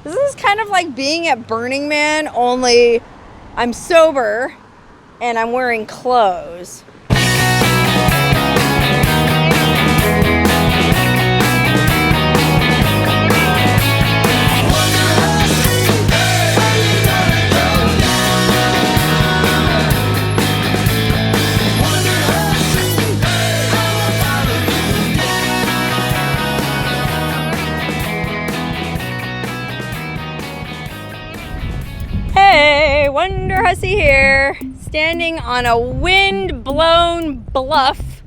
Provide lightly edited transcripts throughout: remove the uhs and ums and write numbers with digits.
This is kind of like being at Burning Man, only I'm sober and I'm wearing clothes. Hey, Wonderhussy here, standing on a wind-blown bluff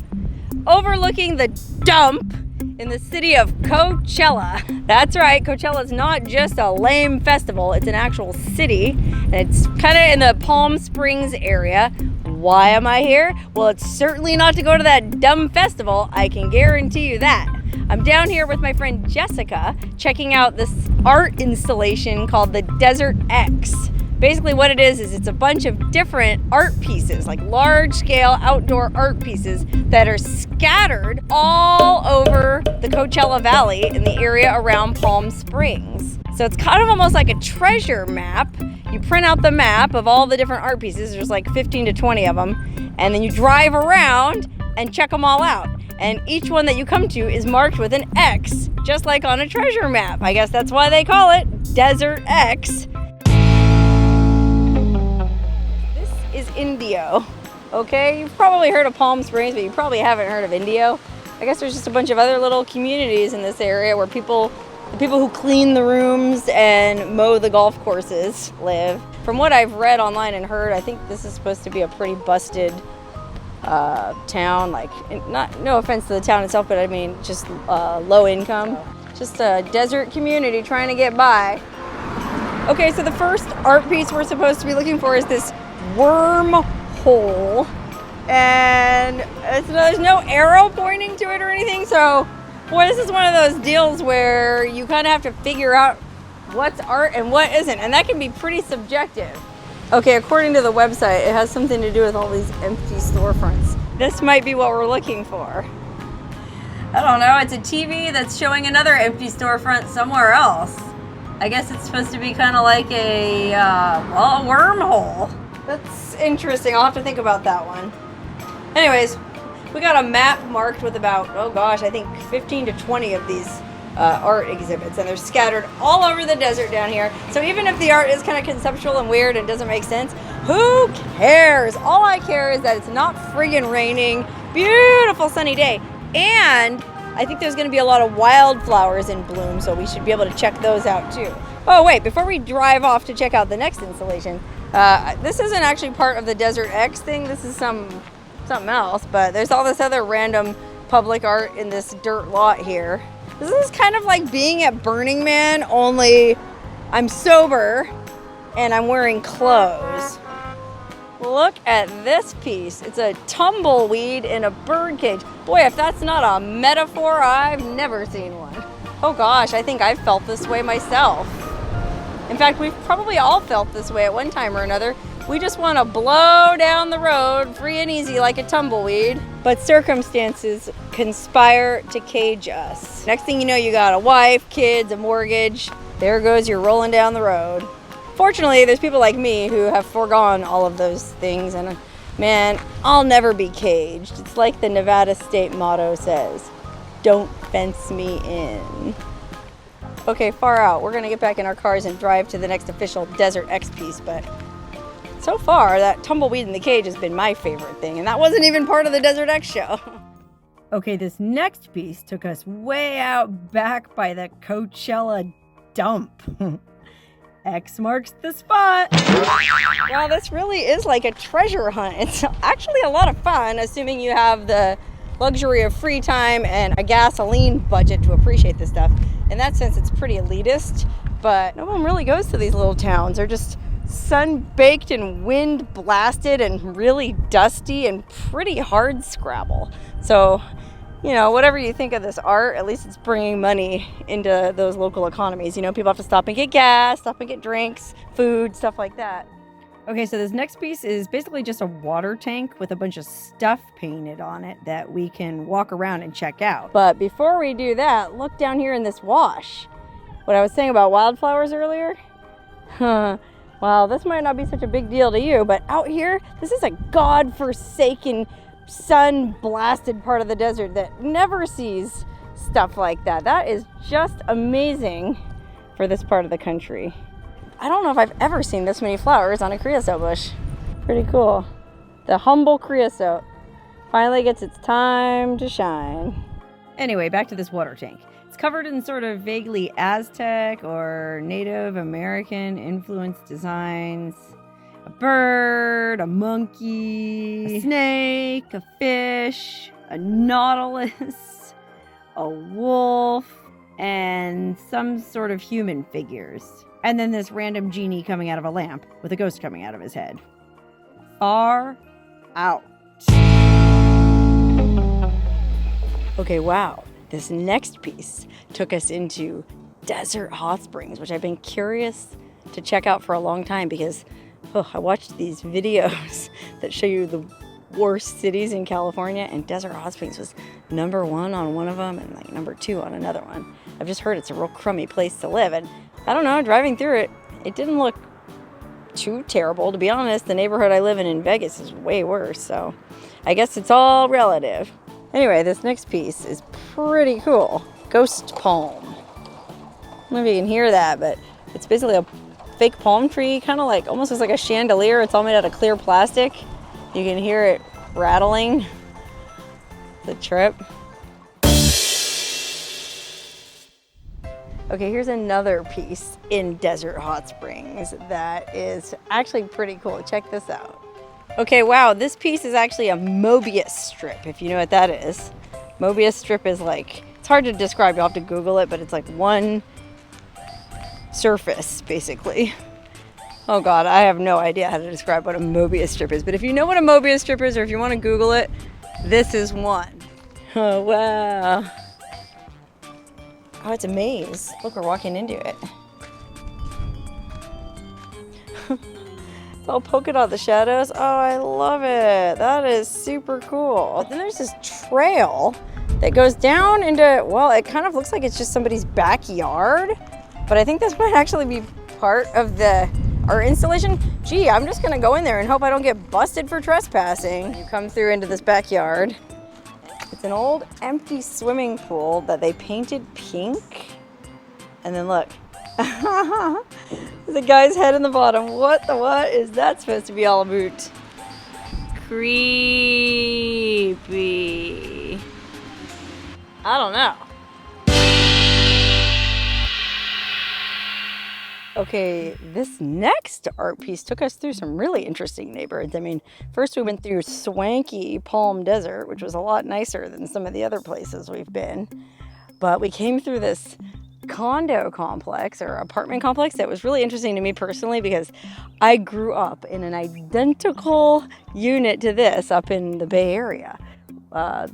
overlooking the dump in the city of Coachella. That's right, Coachella is not just a lame festival, it's an actual city, and it's kind of in the Palm Springs area. Why am I here? Well, it's certainly not to go to that dumb festival, I can guarantee you that. I'm down here with my friend Jessica, checking out this art installation called the Desert X. Basically what it is it's a bunch of different art pieces, like large-scale outdoor art pieces that are scattered all over the Coachella Valley in the area around Palm Springs. So it's kind of almost like a treasure map. You print out the map of all the different art pieces, there's like 15 to 20 of them, and then you drive around and check them all out. And each one that you come to is marked with an X, just like on a treasure map. I guess that's why they call it Desert X. Is Indio. Okay, you've probably heard of Palm Springs, but you probably haven't heard of Indio. I guess there's just a bunch of other little communities in this area where the people who clean the rooms and mow the golf courses live. From what I've read online and heard, I think this is supposed to be a pretty busted town. Like, no offense to the town itself, but I mean just low income. Just a desert community trying to get by. Okay, so the first art piece we're supposed to be looking for is this wormhole, and there's no arrow pointing to it or anything, so boy, this is one of those deals where you kind of have to figure out what's art and what isn't, and that can be pretty subjective. Okay, according to the website, it has something to do with all these empty storefronts. This might be what we're looking for. I don't know, it's a TV that's showing another empty storefront somewhere else. I guess it's supposed to be kind of like a wormhole. That's interesting. I'll have to think about that one. Anyways, we got a map marked with about, oh gosh, I think 15 to 20 of these art exhibits, and they're scattered all over the desert down here. So even if the art is kind of conceptual and weird and doesn't make sense, who cares? All I care is that it's not friggin' raining, beautiful sunny day, and I think there's going to be a lot of wildflowers in bloom, so we should be able to check those out too. Oh wait, before we drive off to check out the next installation, this isn't actually part of the Desert X thing, this is something else, but there's all this other random public art in this dirt lot here. This is kind of like being at Burning Man, only I'm sober and I'm wearing clothes. Look at this piece. It's a tumbleweed in a bird cage. Boy, if that's not a metaphor, I've never seen one. Oh gosh, I think I've felt this way myself. In fact, we've probably all felt this way at one time or another. We just want to blow down the road free and easy like a tumbleweed, but circumstances conspire to cage us. Next thing you know, you got a wife, kids, a mortgage. There goes you're rolling down the road. Fortunately, there's people like me who have foregone all of those things, and man, I'll never be caged. It's like the Nevada state motto says, don't fence me in. Okay, far out. We're gonna get back in our cars and drive to the next official Desert X piece, but so far, that tumbleweed in the cage has been my favorite thing, and that wasn't even part of the Desert X show. Okay, this next piece took us way out back by the Coachella dump. X marks the spot. Wow, this really is like a treasure hunt. It's actually a lot of fun, assuming you have the luxury of free time and a gasoline budget to appreciate this stuff. In that sense, it's pretty elitist, but no one really goes to these little towns. They're just sun-baked and wind-blasted and really dusty and pretty hard scrabble. So, you know, whatever you think of this art, at least it's bringing money into those local economies. You know, people have to stop and get gas, stop and get drinks, food, stuff like that. Okay, so this next piece is basically just a water tank with a bunch of stuff painted on it that we can walk around and check out. But before we do that, look down here in this wash. what I was saying about wildflowers earlier? Well, this might not be such a big deal to you, but out here, this is a godforsaken, sun-blasted part of the desert that never sees stuff like that. That is just amazing for this part of the country. I don't know if I've ever seen this many flowers on a creosote bush. Pretty cool. The humble creosote finally gets its time to shine. Anyway, back to this water tank. It's covered in sort of vaguely Aztec or Native American influenced designs. A bird, a monkey, a snake, a fish, a nautilus, a wolf, and some sort of human figures. And then this random genie coming out of a lamp with a ghost coming out of his head. Far out. Okay, wow. This next piece took us into desert hot springs, which I've been curious to check out for a long time because I watched these videos that show you the worst cities in California, and Desert Hot Springs was number 1 on one of them and like number 2 on another one. I've just heard it's a real crummy place to live, and I don't know, driving through it, it didn't look too terrible. To be honest, the neighborhood I live in Vegas is way worse, so I guess it's all relative. Anyway, this next piece is pretty cool. Ghost palm. I don't know if you can hear that, but it's basically a fake palm tree, kind of like, almost looks like a chandelier. It's all made out of clear plastic. You can hear it rattling. The trip. Okay, here's another piece in Desert Hot Springs that is actually pretty cool. Check this out. Okay, wow, this piece is actually a Mobius strip, if you know what that is. Mobius strip is like, it's hard to describe, you'll have to Google it, but it's like one surface, basically. Oh God, I have no idea how to describe what a Mobius strip is, but if you know what a Mobius strip is, or if you want to Google it, this is one. Oh, wow. Oh, it's a maze. Look, we're walking into it. It's all polka dot, the shadows. Oh, I love it. That is super cool. But then there's this trail that goes down into, well, it kind of looks like it's just somebody's backyard, but I think this might actually be part of our installation. Gee, I'm just gonna go in there and hope I don't get busted for trespassing. You come through into this backyard. It's an old empty swimming pool that they painted pink. And then look, there's a guy's head in the bottom. What is that supposed to be all about? Creepy. I don't know. Okay, this next art piece took us through some really interesting neighborhoods. I mean, first we went through swanky Palm Desert, which was a lot nicer than some of the other places we've been. But we came through this condo complex or apartment complex that was really interesting to me personally because I grew up in an identical unit to this up in the Bay Area.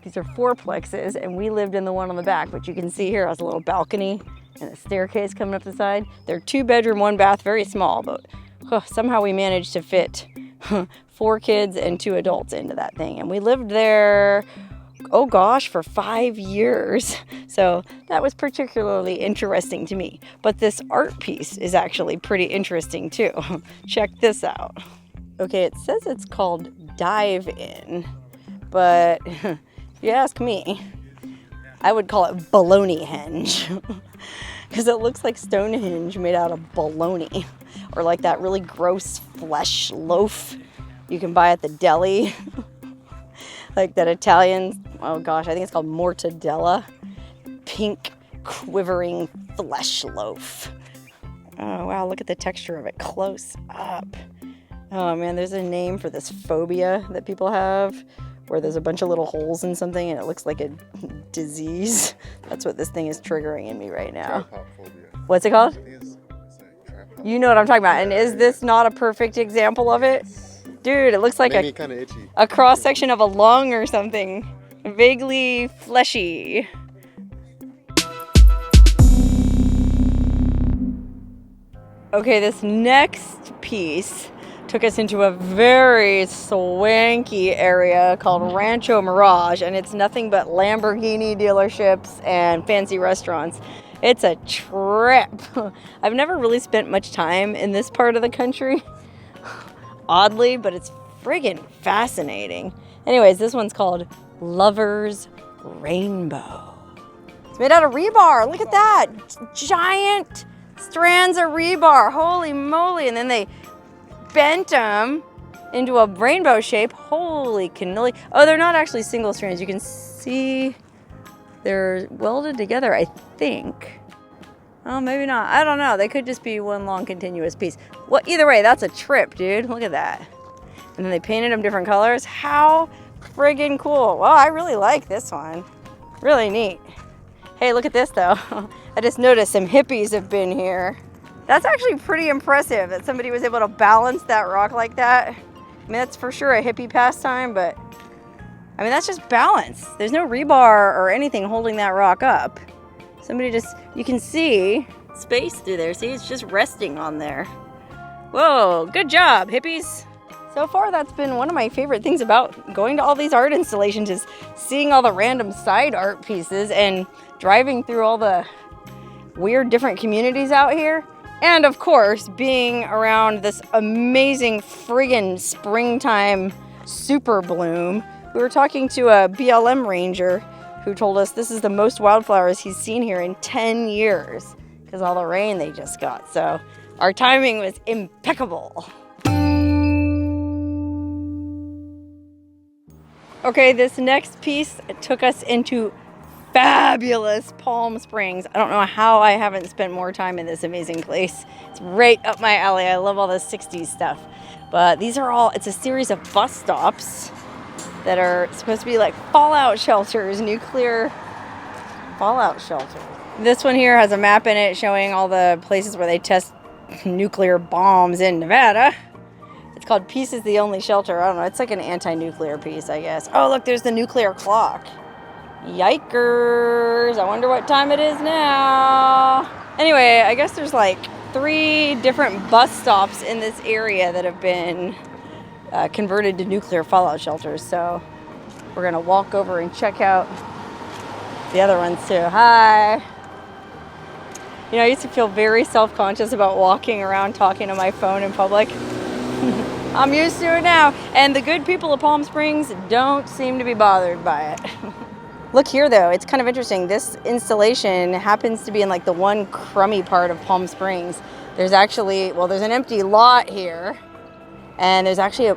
These are fourplexes, and we lived in the one on the back, which you can see here has a little balcony and a staircase coming up the side. They're 2-bedroom, 1 bath, very small, but somehow we managed to fit 4 kids and 2 adults into that thing. And we lived there, oh gosh, for 5 years. So that was particularly interesting to me. But this art piece is actually pretty interesting too. Check this out. Okay, it says it's called Dive In, but if you ask me, I would call it Baloney Henge. Because it looks like Stonehenge made out of bologna, or like that really gross flesh loaf you can buy at the deli. Like that Italian, oh gosh, I think it's called mortadella. Pink, quivering flesh loaf. Oh wow, look at the texture of it close up. Oh man, there's a name for this phobia that people have, where there's a bunch of little holes in something and it looks like a disease. That's what this thing is triggering in me right now. What's it called? You know what I'm talking about. And is this not a perfect example of it? Dude, it looks like a cross-section of a lung or something. Vaguely fleshy. Okay, this next piece took us into a very swanky area called Rancho Mirage, and it's nothing but Lamborghini dealerships and fancy restaurants. It's a trip. I've never really spent much time in this part of the country, oddly, but it's friggin' fascinating. Anyways, this one's called Lover's Rainbow. It's made out of rebar. Look at that. Giant strands of rebar. Holy moly. And then they bent them into a rainbow shape. Holy cannoli. Oh, they're not actually single strands. You can see they're welded together, I think. Oh, maybe not. I don't know. They could just be one long continuous piece. Well, either way, that's a trip, dude. Look at that. And then they painted them different colors. How friggin' cool. Well, I really like this one. Really neat. Hey, look at this though. I just noticed some hippies have been here. That's actually pretty impressive that somebody was able to balance that rock like that. I mean, that's for sure a hippie pastime, but I mean, that's just balance. There's no rebar or anything holding that rock up. Somebody just, you can see space through there. See, it's just resting on there. Whoa, good job, hippies. So far, that's been one of my favorite things about going to all these art installations is seeing all the random side art pieces and driving through all the weird different communities out here. And of course, being around this amazing friggin' springtime super bloom. We were talking to a BLM ranger who told us this is the most wildflowers he's seen here in 10 years because all the rain they just got. So our timing was impeccable. Okay, this next piece took us into fabulous Palm Springs. I don't know how I haven't spent more time in this amazing place. It's right up my alley. I love all the 60s stuff. But these are all, it's a series of bus stops that are supposed to be like fallout shelters, nuclear fallout shelters. This one here has a map in it showing all the places where they test nuclear bombs in Nevada. It's called Peace is the Only Shelter. I don't know. It's like an anti-nuclear piece, I guess. Oh, look, there's the nuclear clock. Yikers. I wonder what time it is now. Anyway, I guess there's like 3 different bus stops in this area that have been converted to nuclear fallout shelters. So we're going to walk over and check out the other ones too. Hi. You know, I used to feel very self-conscious about walking around talking to my phone in public. I'm used to it now. And the good people of Palm Springs don't seem to be bothered by it. Look here though, it's kind of interesting. This installation happens to be in like the one crummy part of Palm Springs. There's actually, well, there's an empty lot here. And there's actually,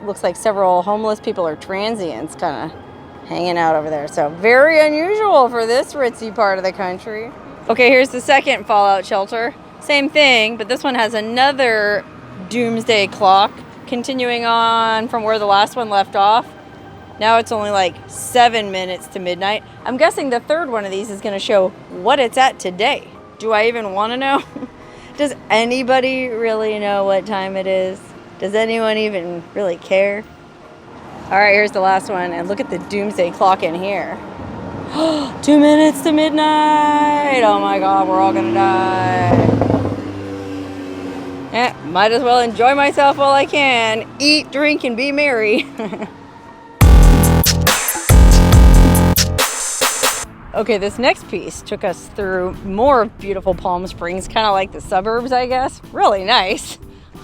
looks like several homeless people or transients kind of hanging out over there. So very unusual for this ritzy part of the country. Okay, here's the second fallout shelter. Same thing, but this one has another doomsday clock continuing on from where the last one left off. Now it's only like 7 minutes to midnight. I'm guessing the third one of these is going to show what it's at today. Do I even want to know? Does anybody really know what time it is? Does anyone even really care? All right, here's the last one. And look at the doomsday clock in here. 2 minutes to midnight. Oh my God, we're all going to die. Might as well enjoy myself while I can. Eat, drink, and be merry. Okay, this next piece took us through more beautiful Palm Springs, kind of like the suburbs, I guess. Really nice.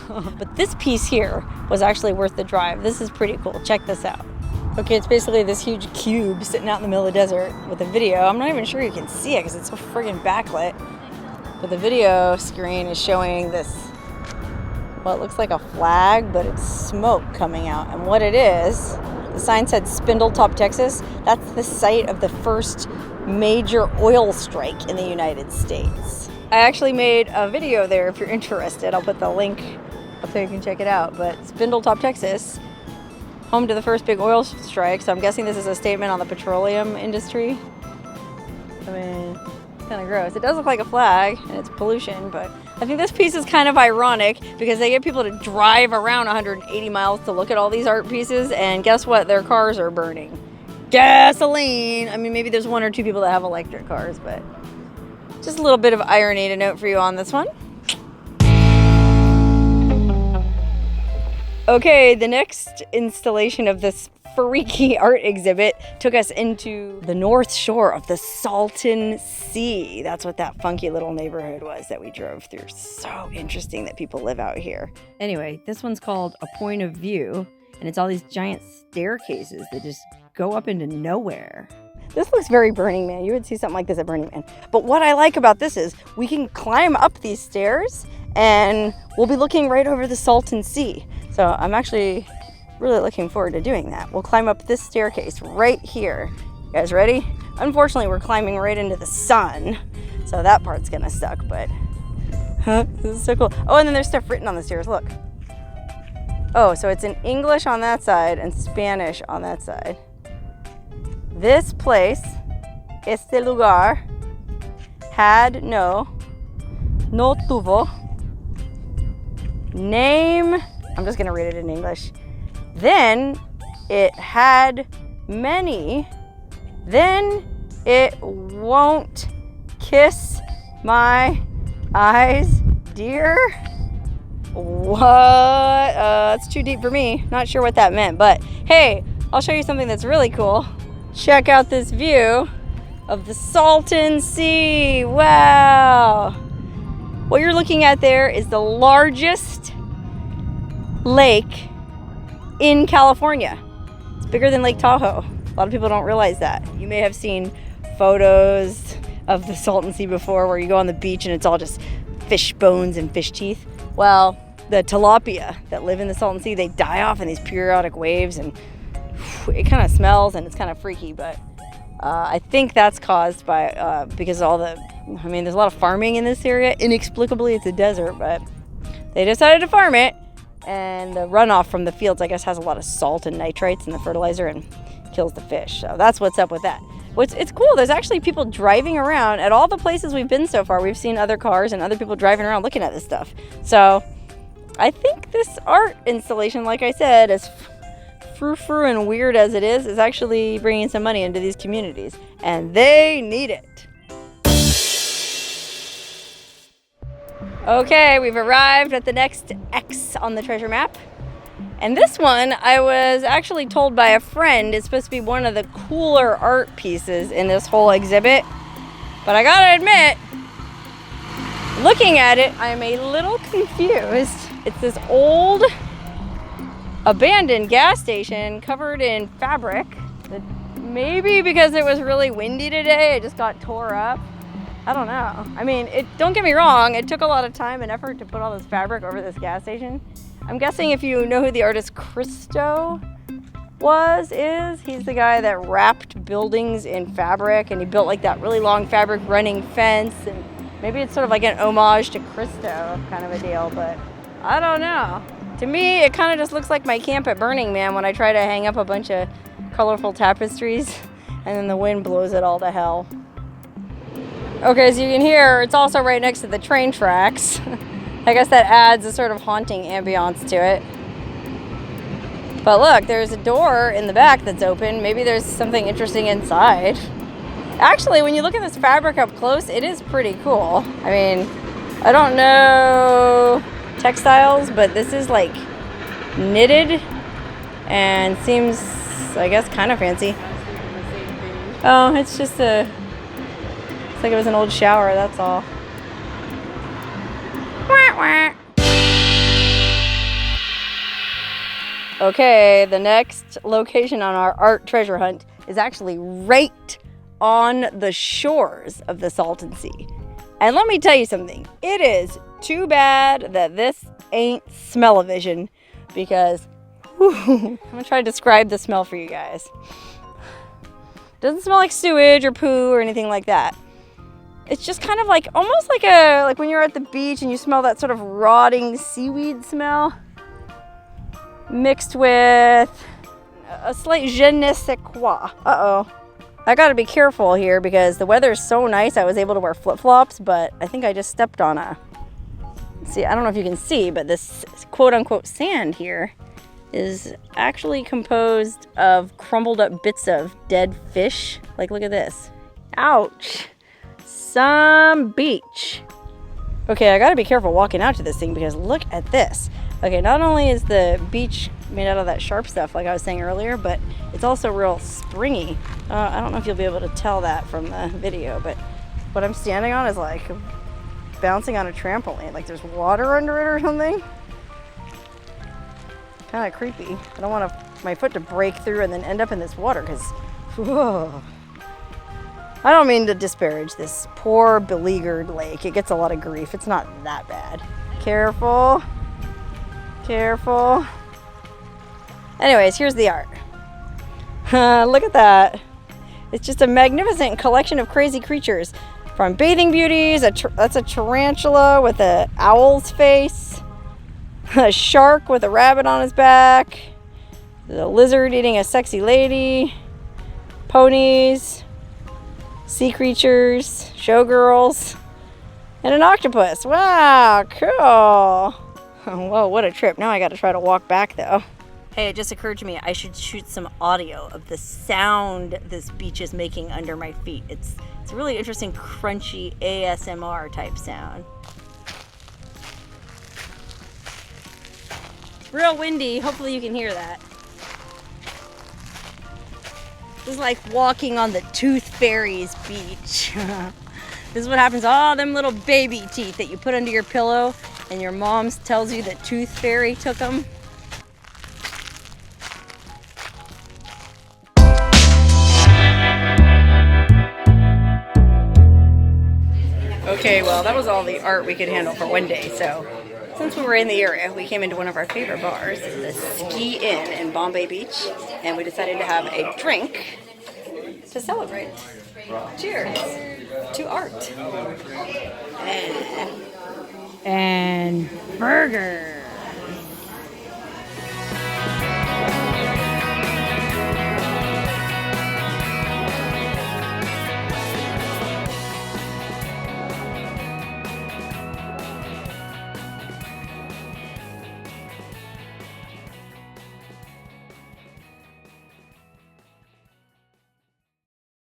But this piece here was actually worth the drive. This is pretty cool. Check this out. Okay, it's basically this huge cube sitting out in the middle of the desert with a video. I'm not even sure you can see it because it's so friggin' backlit. But the video screen is showing this, well, it looks like a flag, but it's smoke coming out. And what it is, the sign said Spindletop, Texas. That's the site of the first major oil strike in the United States. I actually made a video there if you're interested. I'll put the link up there, you can check it out. But Spindletop, Texas, home to the first big oil strike. So I'm guessing this is a statement on the petroleum industry. I mean, it's kind of gross. It does look like a flag and it's pollution, but I think this piece is kind of ironic because they get people to drive around 180 miles to look at all these art pieces, and guess what? Their cars are burning gasoline. I mean, maybe there's 1 or 2 people that have electric cars, but just a little bit of irony to note for you on this one. Okay, the next installation of this freaky art exhibit took us into the north shore of the Salton Sea. That's what that funky little neighborhood was that we drove through. So interesting that people live out here. Anyway, this one's called A Point of View, and it's all these giant staircases that just go up into nowhere. This looks very Burning Man. You would see something like this at Burning Man. But what I like about this is we can climb up these stairs and we'll be looking right over the Salton Sea. So I'm actually really looking forward to doing that. We'll climb up this staircase right here. You guys ready? Unfortunately, we're climbing right into the sun, so that part's gonna suck, but this is so cool. Oh, and then there's stuff written on the stairs, look. Oh, so it's in English on that side and Spanish on that side. This place, este lugar, had no tuvo, name, I'm just gonna read it in English. Then it had many, then it won't kiss my eyes, dear. What? That's too deep for me. Not sure what that meant, but hey, I'll show you something that's really cool. Check out this view of the Salton Sea. Wow. What you're looking at there is the largest lake in California. It's bigger than Lake Tahoe. A lot of people don't realize that. You may have seen photos of the Salton Sea before where you go on the beach and it's all just fish bones and fish teeth. Well, the tilapia that live in the Salton Sea, they die off in these periodic waves and it kind of smells and it's kind of freaky, but I think that's caused by because all the, I mean, there's a lot of farming in this area. Inexplicably, it's a desert, but they decided to farm it, and the runoff from the fields, I guess, has a lot of salt and nitrates in the fertilizer and kills the fish. So that's what's up with that. It's cool. There's actually people driving around at all the places we've been so far. We've seen other cars and other people driving around looking at this stuff. So I think this art installation, like I said, as frou-frou and weird as it is actually bringing some money into these communities, and they need it. Okay, we've arrived at the next X on the treasure map. And this one, I was actually told by a friend, is supposed to be one of the cooler art pieces in this whole exhibit. But I gotta admit, looking at it, I'm a little confused. It's this old, abandoned gas station covered in fabric. Maybe because it was really windy today, it just got tore up. I don't know. I mean, don't get me wrong, it took a lot of time and effort to put all this fabric over this gas station. I'm guessing if you know who the artist Christo is, he's the guy that wrapped buildings in fabric, and he built like that really long fabric running fence, and maybe it's sort of like an homage to Christo kind of a deal, but I don't know. To me, it kind of just looks like my camp at Burning Man when I try to hang up a bunch of colorful tapestries and then the wind blows it all to hell. Okay, as you can hear, it's also right next to the train tracks. I guess that adds a sort of haunting ambiance to it. But look, there's a door in the back that's open. Maybe there's something interesting inside. Actually, when you look at this fabric up close, it is pretty cool. I mean, I don't know textiles, but this is like knitted and seems, I guess, kind of fancy. Oh, it's just it's like it was an old shower, that's all. Okay, the next location on our art treasure hunt is actually right on the shores of the Salton Sea. And let me tell you something, it is too bad that this ain't smell-o-vision, because I'm gonna try to describe the smell for you guys. Doesn't smell like sewage or poo or anything like that. It's just kind of like, almost like when you're at the beach and you smell that sort of rotting seaweed smell, mixed with a slight je ne sais quoi. Uh-oh. I gotta be careful here because the weather is so nice I was able to wear flip-flops, but I think I just stepped on see, I don't know if you can see, but this quote-unquote sand here is actually composed of crumbled up bits of dead fish. Like, look at this. Ouch. Some beach. Okay, I gotta be careful walking out to this thing because look at this. Okay, not only is the beach made out of that sharp stuff like I was saying earlier, but it's also real springy. I don't know if you'll be able to tell that from the video, but what I'm standing on is like bouncing on a trampoline. Like there's water under it or something. Kind of creepy. I don't want my foot to break through and then end up in this water because, whoa. I don't mean to disparage this poor beleaguered lake. It gets a lot of grief. It's not that bad. Careful. Careful. Anyways, here's the art. Look at that. It's just a magnificent collection of crazy creatures. From bathing beauties, that's a tarantula with an owl's face. A shark with a rabbit on his back. The lizard eating a sexy lady. Ponies. Sea creatures, showgirls, and an octopus. Wow, cool. Whoa, what a trip. Now I got to try to walk back though. Hey, it just occurred to me I should shoot some audio of the sound this beach is making under my feet. It's a really interesting crunchy ASMR type sound. It's real windy. Hopefully you can hear that. This is like walking on the Tooth Fairy's beach. This is what happens, all them little baby teeth that you put under your pillow and your mom tells you that Tooth Fairy took them. Okay, well that was all the art we could handle for one day, so since we were in the area, we came into one of our favorite bars, the Ski Inn in Bombay Beach, and we decided to have a drink to celebrate. Cheers to art. And burger.